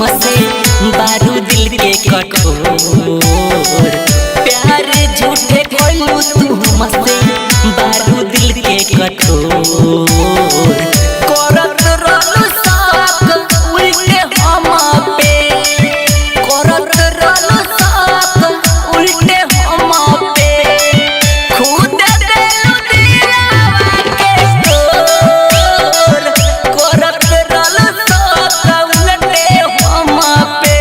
बारू दिल के कठोर प्यार झूठे कोइलू तू हमसे बारू दिल के कठोर करत रहलू साक उल्टे हम पे करत रहलू साक उल्टे हम पे खुद देलू दिलवा के तोर करत रहलू साक उल्टे हम पे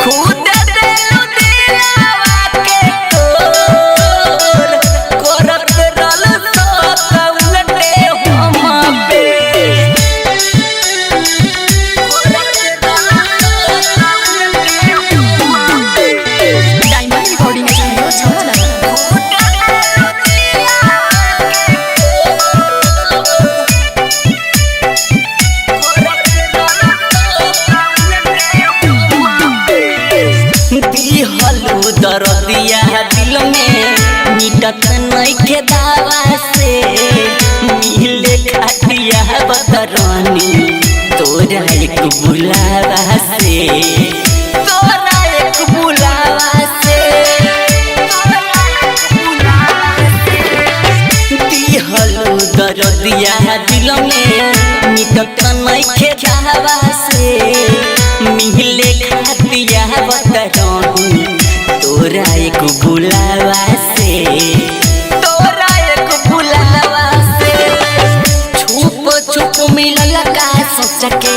खुद देलू दिलवा के तोर करत रहलू साक उल्टे हम पे डायमंड रिकॉर्डिंग स्टूडियो छावला। दिहलू दर्दिया दिल में मिटत नइखे दावा से मिले खातिया बदरानी तोरा एक बुलावा से तोरा एक बुलावा से दिहलू दर्दिया दिल में मिटत नइखे दावा से मिले खातिया बदरानी तोरा एक बुलावा से तोरा एक बुलावा से छुप छुप मिलल का सोच के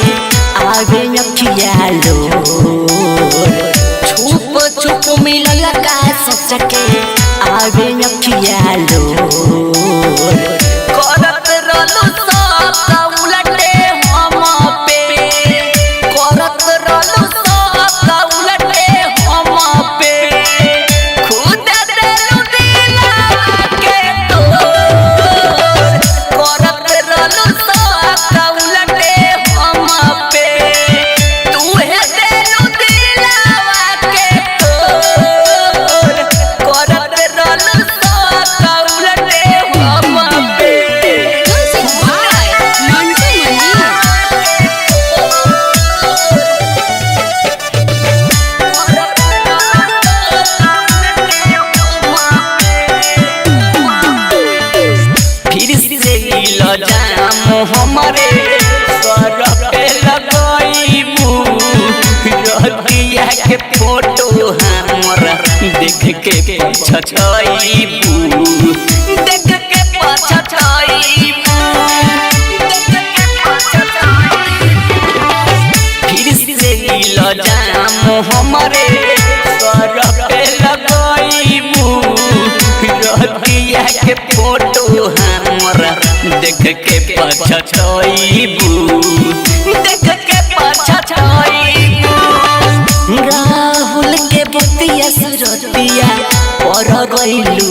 आवे अखिया लो छुप छुप मिलल का सोच के आवे अखिया लो करत रहलू सब उलटे हम पे करत रहलू सब उलटे हम पे खुद देलू दिलवा के तोर करत रहलू सब उलटे हम पे तूहे देलू दिलवा के तोर करत रहलू सब उलटे हम पे म्यूजिक बाय मंटू मनी। फिर से जाम हमारे सर पे लगाईबू रतिया के फोटो हमरा देख के पछताईबू देख के पछताईबू फिर से जाम हमारे सर पे लगाईबू रतिया के फोटो हमरा देख के पछताईबू देख के पछताईबू राहुल के बतिया सुरतिया पर गइलू